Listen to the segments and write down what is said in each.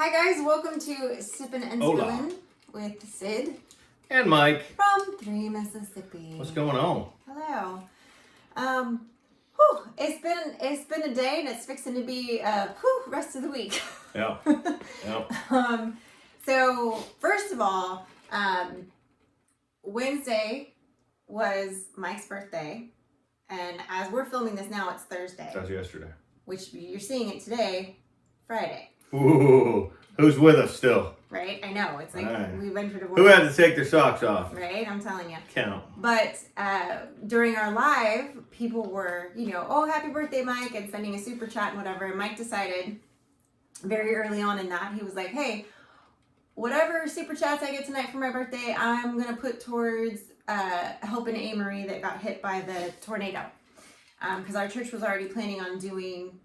Hi guys, welcome to Sippin Spillin with Syd and Mike from 3 Mississippi. What's going on? Hello. It's been a day and it's fixing to be rest of the week. Yeah. So first of all, Wednesday was Mike's birthday, and as we're filming this now, it's Thursday. That was yesterday. Which you're seeing it today, Friday. Ooh, who's with us still? Right? I know. It's like we ventured to Who had to take their socks off? Right? I'm telling you. Count. But during our live, people were, oh, happy birthday, Mike, and sending a super chat and whatever. And Mike decided very early on in that, he was like, hey, whatever super chats I get tonight for my birthday, I'm going to put towards helping Amory that got hit by the tornado. Because our church was already planning on doing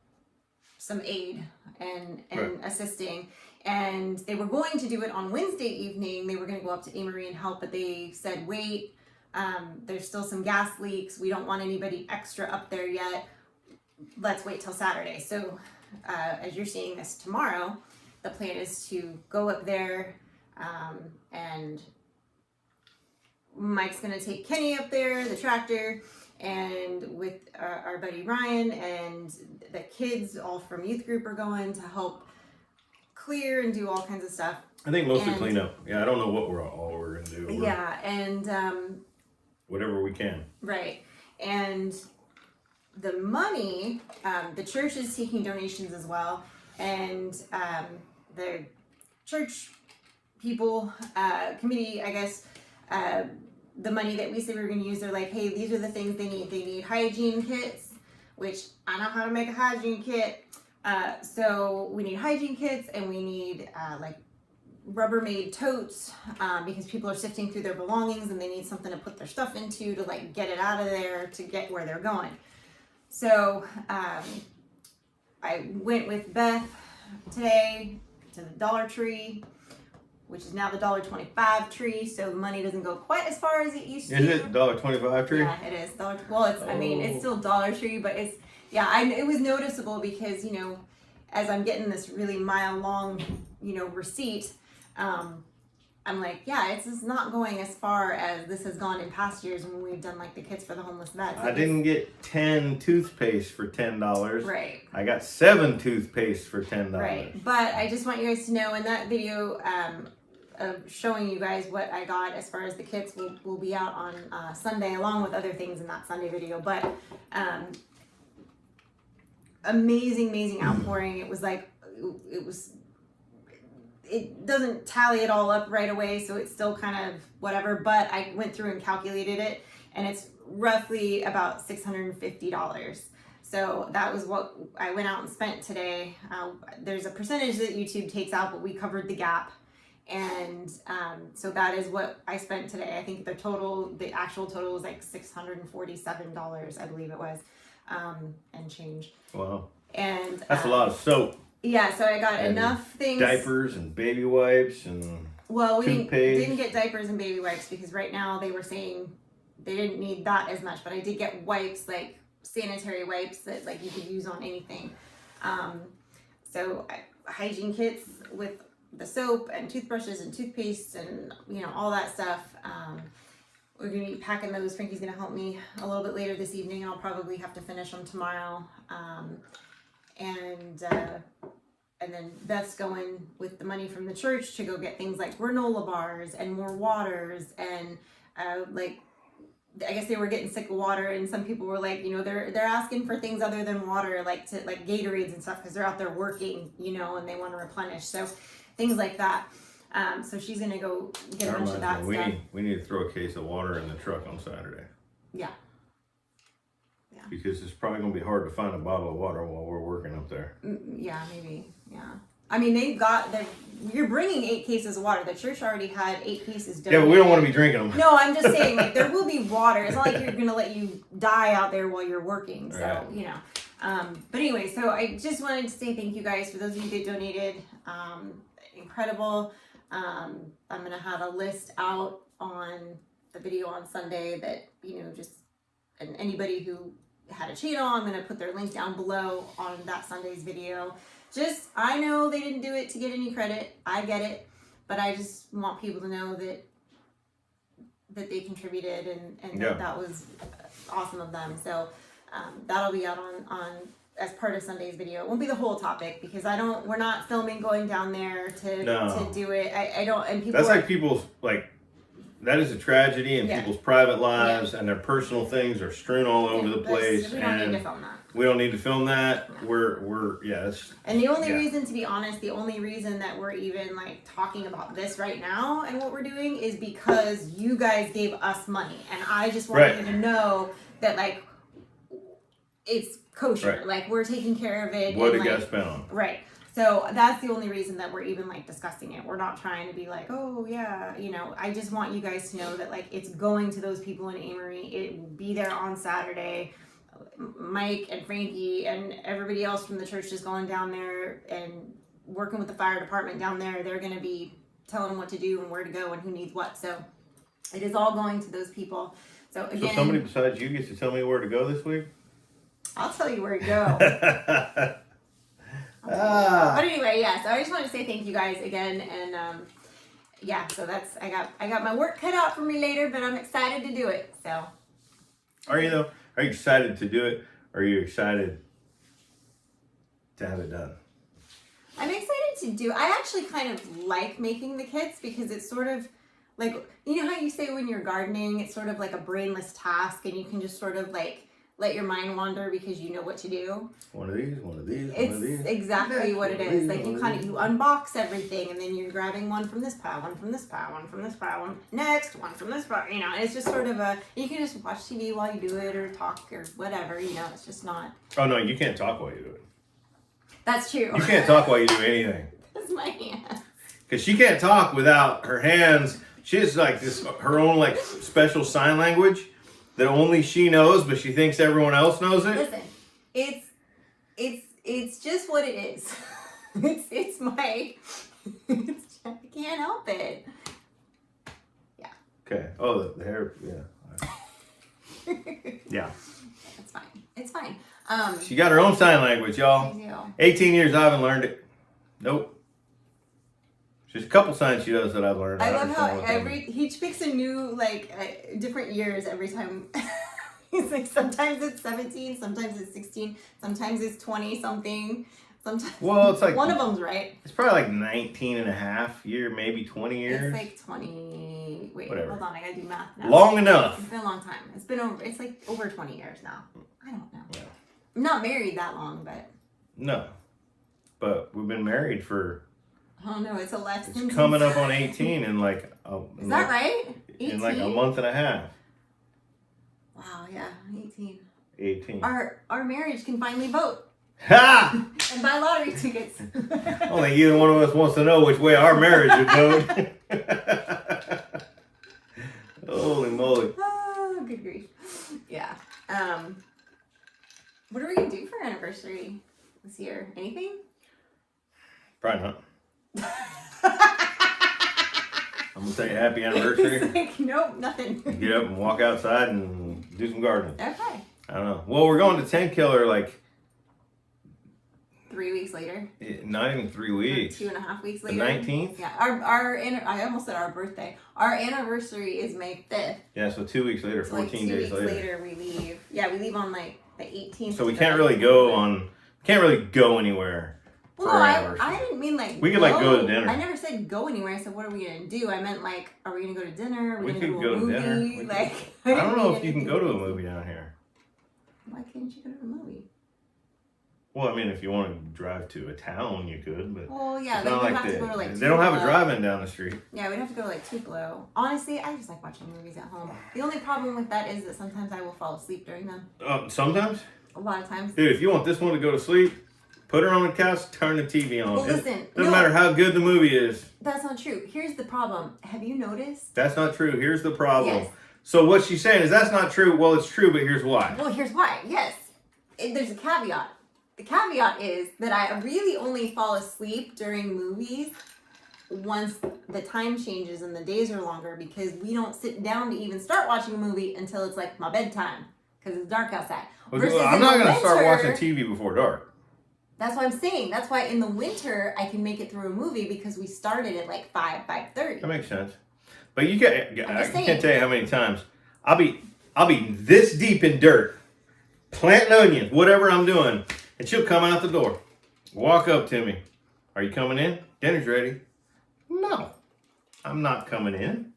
some aid and right. assisting. And they were going to do it on Wednesday evening. They were going to go up to Amory and help, but they said, wait, there's still some gas leaks. We don't want anybody extra up there yet. Let's wait till Saturday. So as you're seeing this tomorrow, the plan is to go up there and Mike's going to take Kenny up there, the tractor, and with our buddy Ryan and the kids all from youth group are going to help clear and do all kinds of stuff. I think mostly clean up. Yeah, I don't know what we're going to do. Yeah, and whatever we can. Right. And the money, the church is taking donations as well, and the church people, committee, I guess, the money that we said we were going to use, they're like, hey, these are the things they need. They need hygiene kits, which I know how to make a hygiene kit. So we need hygiene kits, and we need like Rubbermaid totes because people are sifting through their belongings and they need something to put their stuff into to like get it out of there to get where they're going. So I went with Beth today to the Dollar Tree, which is now the $1.25 tree, so the money doesn't go quite as far as it used to. Is it $1.25 tree? Yeah, it is. Well, it's. I mean, it's still Dollar Tree, but it's. Yeah, it was noticeable because as I'm getting this really mile-long, receipt, I'm like, yeah, it's just not going as far as this has gone in past years when we've done like the kits for the homeless vets. I didn't get 10 toothpaste for $10. Right. I got 7 toothpaste for $10. Right. But I just want you guys to know in that video of showing you guys what I got as far as the kits will be out on Sunday along with other things in that Sunday video. But amazing outpouring. It was like, it doesn't tally it all up right away, so it's still kind of whatever, but I went through and calculated it, and it's roughly about $650. So that was what I went out and spent today. There's a percentage that YouTube takes out, but we covered the gap, and so that is what I spent today. I think the actual total was like $647, I believe it was, and change. Wow. And that's a lot of soap. Yeah, so I got enough things. Diapers and baby wipes and well, we toothpaste. didn't get diapers and baby wipes because right now they were saying they didn't need that as much, but I did get wipes, like sanitary wipes that like you could use on anything. So hygiene kits with the soap and toothbrushes and toothpaste and all that stuff. We're gonna be packing those. Frankie's gonna help me a little bit later this evening, and I'll probably have to finish them tomorrow. And then Beth's going with the money from the church to go get things like granola bars and more waters and like I guess they were getting sick of water, and some people were like, they're asking for things other than water, like Gatorades and stuff because they're out there working, and they want to replenish. So things like that. So she's gonna go get a bunch of that stuff. We need to throw a case of water in the truck on Saturday. Yeah. Because it's probably going to be hard to find a bottle of water while we're working up there. Yeah, maybe. Yeah. I mean, you're bringing 8 cases of water. The church already had 8 cases donated. Yeah, but we don't want to be drinking them. No, I'm just saying, like, there will be water. It's not like you're going to let you die out there while you're working. So, right. But anyway, so I just wanted to say thank you guys for those of you that donated. Incredible. I'm going to have a list out on the video on Sunday that, and anybody who had a channel. I'm going to put their link down below on that Sunday's video. Just, I know they didn't do it to get any credit. I get it. But I just want people to know that they contributed and that was awesome of them. So that'll be out on as part of Sunday's video. It won't be the whole topic because we're not filming going down there to do it. I don't, and people. That's like people's, like, that is a tragedy in people's private lives and their personal things are strewn all over the place. We don't need to film that. We don't need to film that. No. And the only reason, to be honest, the only reason that we're even like talking about this right now and what we're doing is because you guys gave us money, and I just want you to know that like it's kosher. Right. Like we're taking care of it. What it got spent on? Right. So that's the only reason that we're even like discussing it. We're not trying to be like, oh yeah, I just want you guys to know that like it's going to those people in Amory. It will be there on Saturday. Mike and Frankie and everybody else from the church is going down there and working with the fire department down there. They're going to be telling them what to do and where to go and who needs what. So it is all going to those people. So again, so somebody besides you gets to tell me where to go this week? I'll tell you where to go. But anyway, so I just wanted to say thank you guys again, and so that's I got my work cut out for me later, but I'm excited to do it. So, are you though? Are you excited to do it, or are you excited to have it done? I'm excited to do. I actually kind of like making the kits because it's sort of like, you know how you say when you're gardening, it's sort of like a brainless task, and you can just sort of like let your mind wander because you know what to do. One of these, one of these, it's one of these. Exactly what it is. Like you unbox everything, and then you're grabbing one from this pile, one from this pile, one from this pile, one next, one from this pile. And it's just sort of you can just watch TV while you do it or talk or whatever. It's just not. Oh no, you can't talk while you do it. That's true. You can't talk while you do anything. That's my hand. Because she can't talk without her hands. She has like her own like special sign language that only she knows, but she thinks everyone else knows it. Listen, it's just what it is. it's my. I can't help it. Yeah. Okay. Oh, the hair. Yeah. Yeah. It's fine. It's fine. She got her own sign language, y'all. I do. 18 years, I haven't learned it. Nope. There's a couple signs she does that I've learned. I love how he picks a new, different years every time. He's like, sometimes it's 17, sometimes it's 16, sometimes it's 20 something. Sometimes. Well, it's like. One of them's right. It's probably like 19 and a half year, maybe 20 years. It's like 20. Wait, whatever. Hold on, I gotta do math now. Long enough. It's been a long time. It's like over 20 years now. I don't know. Yeah. I'm not married that long, but. No. But we've been married for. Oh no, it's 11. It's coming up on 18 in like. Is that right? 18? In like a month and a half. Wow, yeah, 18. 18. Our marriage can finally vote. Ha! And buy lottery tickets. I don't think either one of us wants to know which way our marriage would vote. Holy moly. Oh, good grief. Yeah. What are we going to do for our anniversary this year? Anything? Probably not. I'm going to say happy anniversary. It's like, nope, nothing. Get up and walk outside and do some gardening. Okay. I don't know. Well, we're going to 10 Killer like 3 weeks later. Not even 3 weeks. 2.5 weeks later. The 19th? Yeah. I almost said our birthday. Our anniversary is May 5th. Yeah, so 2 weeks later, So 14 days later. 2 weeks later we leave. Yeah, we leave on like the 18th. So we can't really go anywhere. Well, I didn't mean like we could like go to dinner. I never said go anywhere. I said, what are we gonna do? I meant like, are we gonna go to dinner? Are we could gonna go to a movie? dinner. Like, I don't know if you can go to a movie down here. Why can't you go to a movie? Well, I mean, if you want to drive to a town, you could, but well, yeah, it's like not we like have to go to like. They don't have a Tupelo. drive-in down the street. Yeah, we'd have to go to like Tupelo. Honestly, I just like watching movies at home. The only problem with that is that sometimes I will fall asleep during them. Sometimes. A lot of times. Dude, if you want this one to go to sleep, put her on the couch, turn the TV on. Well, listen, doesn't matter how good the movie is. That's not true. Here's the problem. Have you noticed? That's not true. Here's the problem. Yes. So what she's saying is that's not true. Well, it's true, but here's why. Well, here's why. Yes. There's a caveat. The caveat is that I really only fall asleep during movies once the time changes and the days are longer because we don't sit down to even start watching a movie until it's like my bedtime. because it's dark outside. Well, Versus I'm in not the going to start winter- watching TV before dark. That's what I'm saying. That's why in the winter I can make it through a movie because we started at like 5:30. That makes sense. But you can't. I'm I just saying. can't tell you how many times I'll be this deep in dirt, planting onions, whatever I'm doing, and she'll come out the door, walk up to me. Are you coming in? Dinner's ready. No, I'm not coming in.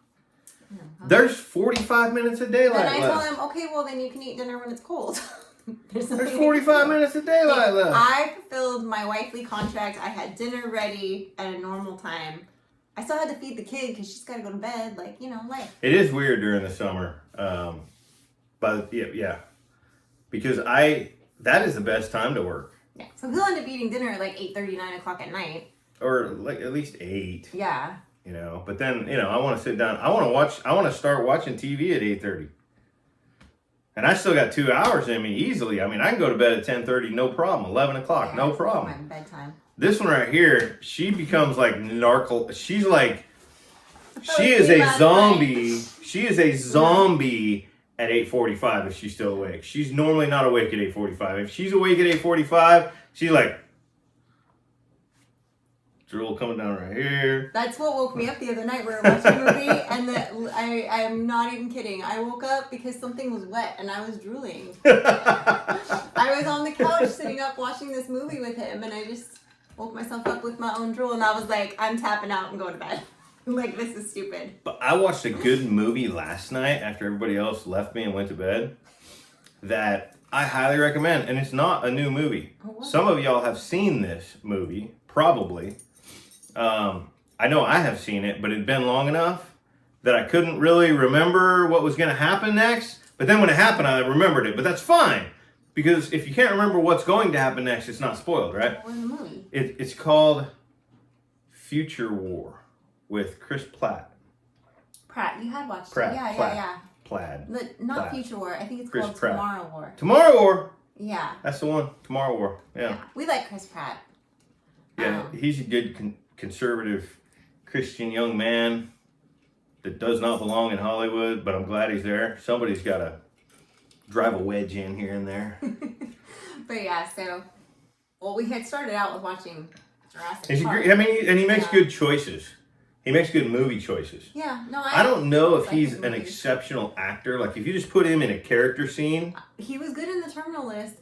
There's 45 minutes of daylight Then I tell left. him, okay, well then you can eat dinner when it's cold. There's 45 minutes of daylight left. I fulfilled my wifely contract. I had dinner ready at a normal time. I still had to feed the kid because she's got to go to bed. Like, life. It is weird during the summer, but yeah, because that is the best time to work, Yeah. So he'll end up eating dinner at like 8:30, 9 o'clock at night. or like at least 8. Yeah. But then I want to sit down. I want to start watching TV at 8:30, and I still got 2 hours in me easily. I mean, I can go to bed at 10:30, no problem. 11 o'clock, no problem. My bedtime. This one right here, she becomes like She's like, she was is me a last zombie. night. She is a zombie at 8:45 if she's still awake. She's normally not awake at 8:45. If she's awake at 8:45, she's like, drool coming down right here. That's what woke me up the other night. We were watching a movie, and I'm not even kidding. I woke up because something was wet, and I was drooling. I was on the couch sitting up watching this movie with him, and I just woke myself up with my own drool, and I was like, I'm tapping out and going to bed. Like, this is stupid. But I watched a good movie last night after everybody else left me and went to bed that I highly recommend. And it's not a new movie. Some of y'all have seen this movie, probably. I know I have seen it, but it'd been long enough that I couldn't really remember what was going to happen next. But then when it happened, I remembered it. But that's fine. Because if you can't remember what's going to happen next, it's not spoiled, right? What in the movie? It's called Future War with Chris Pratt. Pratt. You had watched Pratt. it. Yeah, Platt. yeah. Plaid. Not Platt. Future War. I think it's Chris called Pratt. Tomorrow War. Tomorrow War. Yeah. That's the one. Tomorrow War. Yeah. We like Chris Pratt. Yeah. He's a good conservative Christian young man that does not belong in Hollywood, but I'm glad he's there. Somebody's got to drive a wedge in here and there. But yeah, so we had started out with watching Jurassic Park. And he makes good choices. He makes good movie choices. Yeah, no, I don't know if like he's his an movies. exceptional actor. Like if you just put him in a character scene. He was good in The Terminal List.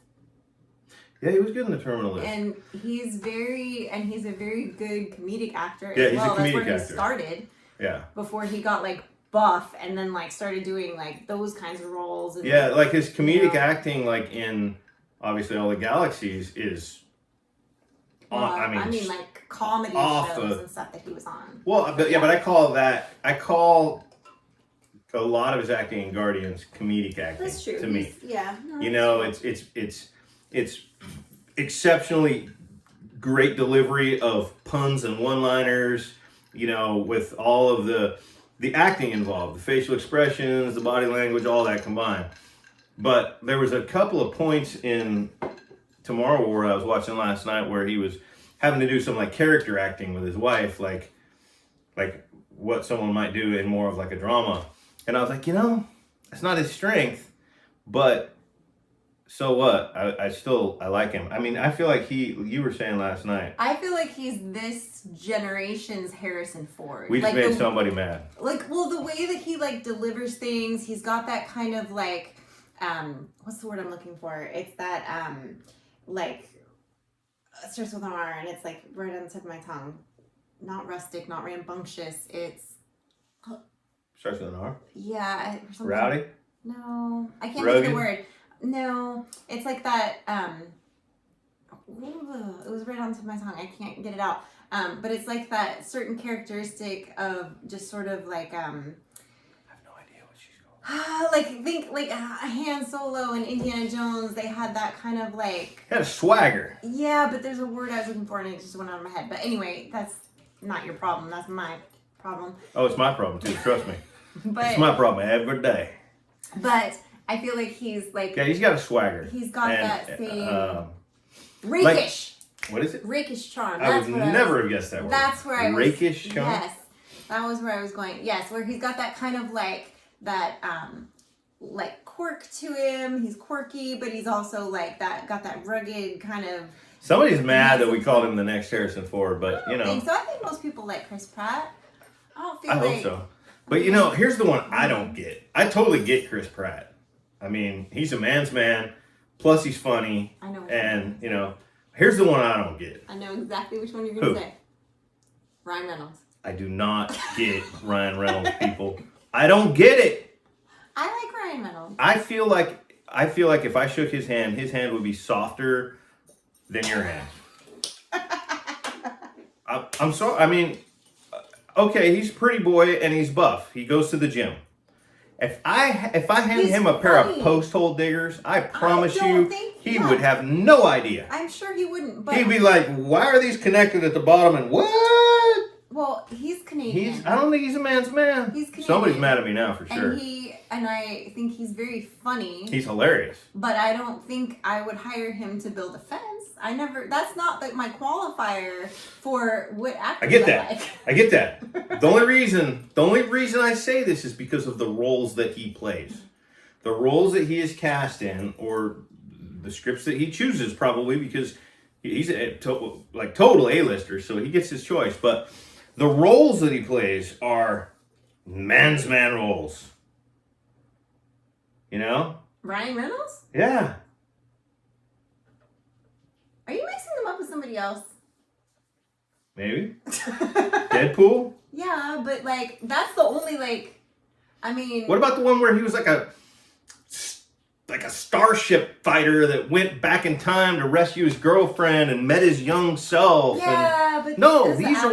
Yeah, he was good in The Terminal List. And he's a very good comedic actor Yeah, as he's a well. That's comedic where actor. he started Yeah. before he got like buff and then like started doing like those kinds of roles. And, Yeah, like his comedic acting, like in obviously All the Galaxies, is. I mean, like comedy off shows the- and stuff that he was on. Well, but I call a lot of his acting in Guardians comedic acting. That's true. To me, Yeah. it's exceptionally great delivery of puns and one-liners. With all of the acting involved, the facial expressions, the body language, all that combined. But there was a couple of points in Tomorrow War I was watching last night where he was having to do some like character acting with his wife, like what someone might do in more of like a drama. And I was like, it's not his strength, but so what? I like him. I mean, I feel like you were saying last night. I feel like he's this generation's Harrison Ford. We just made somebody mad. The way that he like delivers things, he's got that kind of like, what's the word I'm looking for? It's that it starts with an R and it's like right on the tip of my tongue. Not rustic, not rambunctious. It's Starts with an R? yeah. Rowdy? No, I can't think Rugged? of the word. No, it's like that. It was right on the tip of my tongue. I can't get it out. But it's like that certain characteristic of just sort of like I have no idea what she's going. think Han Solo and Indiana Jones. They had that kind of like He had a swagger. yeah, but there's a word I was looking for and it just went out of my head. But anyway, that's not your problem. That's my problem. Oh, it's my problem too. Trust me. But It's my problem every day. but I feel like he's like Yeah, he's got a swagger. he's got that same rakish. What is it? Rakish charm. I would never have guessed that word. That's where I was. Rakish charm? Yes, that was where I was going. Yes, where he's got that kind of like that, like quirk to him. He's quirky, but he's also like got that rugged kind of. Somebody's mad that we called him the next Harrison Ford, but you know. I think most people like Chris Pratt. I hope so. But you know, here's the one I don't get. I totally get Chris Pratt. I mean, he's a man's man. Plus, he's funny. I know. And you know, here's the one I don't get. I know exactly which one you're gonna say. Ryan Reynolds. I do not get Ryan Reynolds, people. I don't get it. I like Ryan Reynolds. I feel like if I shook his hand would be softer than your hand. I'm sorry. I mean, okay, he's a pretty boy and he's buff. He goes to the gym. If I hand him a pair of post hole diggers, I promise you, he would have no idea. I'm sure he wouldn't. But he'd be like, "Why are these connected at the bottom?" And what? Well, he's Canadian. I don't think he's a man's man. He's Canadian. Somebody's mad at me now for sure. And I think he's very funny. He's hilarious. But I don't think I would hire him to build a fence. That's not like my qualifier for what actors I get that. like. I get that. The only reason I say this is because of the roles that he plays. The roles that he is cast in, or the scripts that he chooses, probably because he's a total A-lister, so he gets his choice. But the roles that he plays are man's man roles. You know? Ryan Reynolds? Yeah. Are you mixing them up with somebody else? Maybe. Deadpool? Yeah, but like that's the only I mean. What about the one where he was like a starship fighter that went back in time to rescue his girlfriend and met his young self? Yeah, but no, these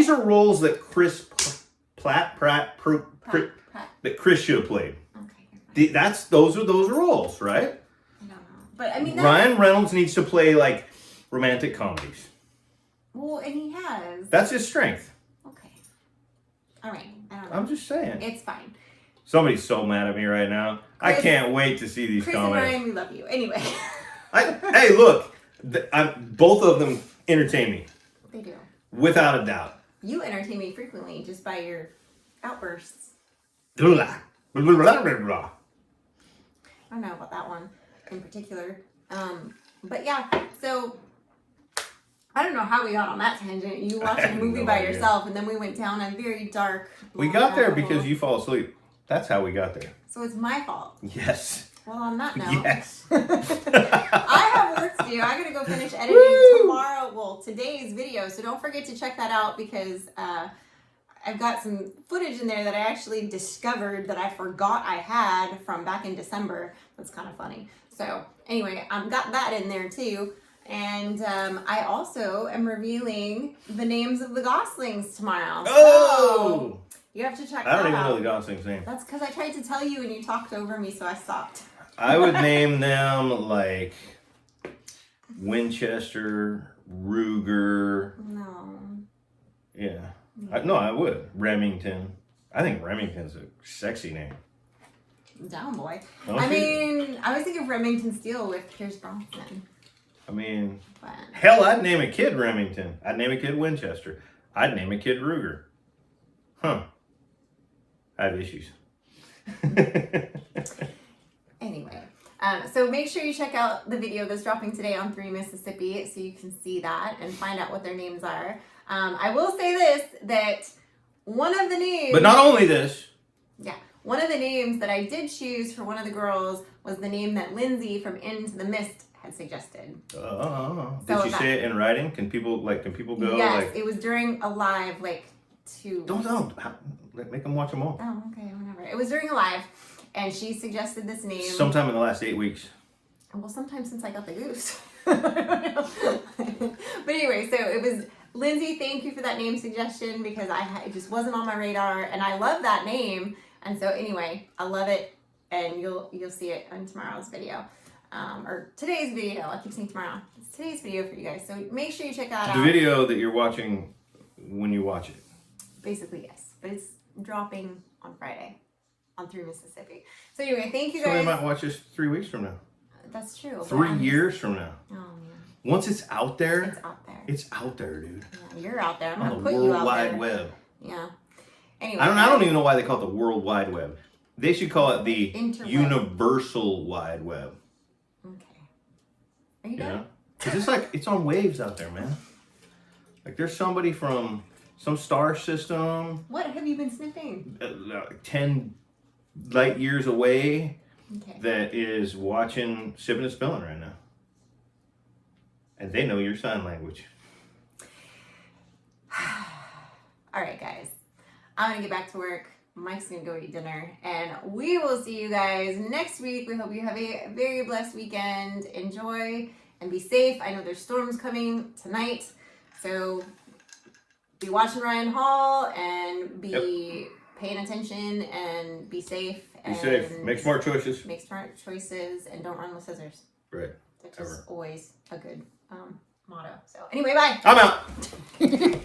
are roles that Pratt that Chris should have played. Okay. Those are those roles, right? I don't know, but I mean Ryan Reynolds needs to play like romantic comedies. Well, and he has. That's his strength. Okay. All right. I don't know. I'm just saying. It's fine. Somebody's so mad at me right now. Chris, I can't wait to see these comments. Chris and Ryan, we love you. Anyway. Hey, look. Both of them entertain me. They do. Without a doubt. You entertain me frequently just by your outbursts. Blah, blah, blah, blah, blah. I don't know about that one in particular. But yeah, so I don't know how we got on that tangent. You watched a movie by yourself, and then we went down a very dark. We got there because you fall asleep. That's how we got there. So it's my fault. Yes. Well, on that note. Yes. I have work to do. I gotta go finish editing tomorrow. Well, today's video. So don't forget to check that out because I've got some footage in there that I actually discovered that I forgot I had from back in December. That's kind of funny. So anyway, I've got that in there too. And I also am revealing the names of the Goslings tomorrow. Oh! So you have to check that out. I don't even know the Gosling's name. That's because I tried to tell you and you talked over me, so I stopped. I would name them like Winchester, Ruger. No. Yeah. I would. Remington. I think Remington's a sexy name. Down, boy. Don't I you? mean, I was thinking Remington Steele with Pierce Brosnan. I mean, But hell, I'd name a kid Remington. I'd name a kid Winchester. I'd name a kid Ruger. Huh. I have issues. anyway, so make sure you check out the video that's dropping today on 3 Mississippi so you can see that and find out what their names are. I will say this, that one of the names... But not only this. Yeah. One of the names that I did choose for one of the girls was the name that Lindsay from Into the Mist had suggested. Did she say it in writing? Can people go? Yes, it was during a live, Don't. Make them watch them all. Oh, okay, whatever. It was during a live, and she suggested this name. Sometime in the last 8 weeks. Well, sometime since I got the goose. But anyway, so it was Lindsay. Thank you for that name suggestion because it just wasn't on my radar, and I love that name. And so anyway, I love it, and you'll see it on tomorrow's video, or today's video. I keep saying tomorrow. It's today's video for you guys. So make sure you check that out. The video that you're watching when you watch it. Basically, yes, but it's dropping on Friday on 3 Mississippi. So anyway, thank you guys. Somebody might watch this 3 weeks from now. That's true. 3 years from now. Oh man. Once it's out there. It's out there. It's out there, dude. Yeah, you're out there. I'm on gonna the put World you out Wide there. Web. Yeah. Anyway. I don't even know why they call it the World Wide Web. They should call it the Interweb. universal wide web. Okay. Are you You done? know? Because it's like, it's on waves out there, man. Like there's somebody from some star system What have you been sniffing? 10 light years away Okay. that is watching Sippin and Spillin right now. And they know your sign language. All right, guys. I'm going to get back to work. Mike's going to go eat dinner. And we will see you guys next week. We hope you have a very blessed weekend. Enjoy and be safe. I know there's storms coming tonight. So be watching Ryan Hall and be paying attention and be safe. Be safe. Make smart choices. Make smart choices and don't run with scissors. Right. That's just always a good motto. So anyway, bye. I'm out.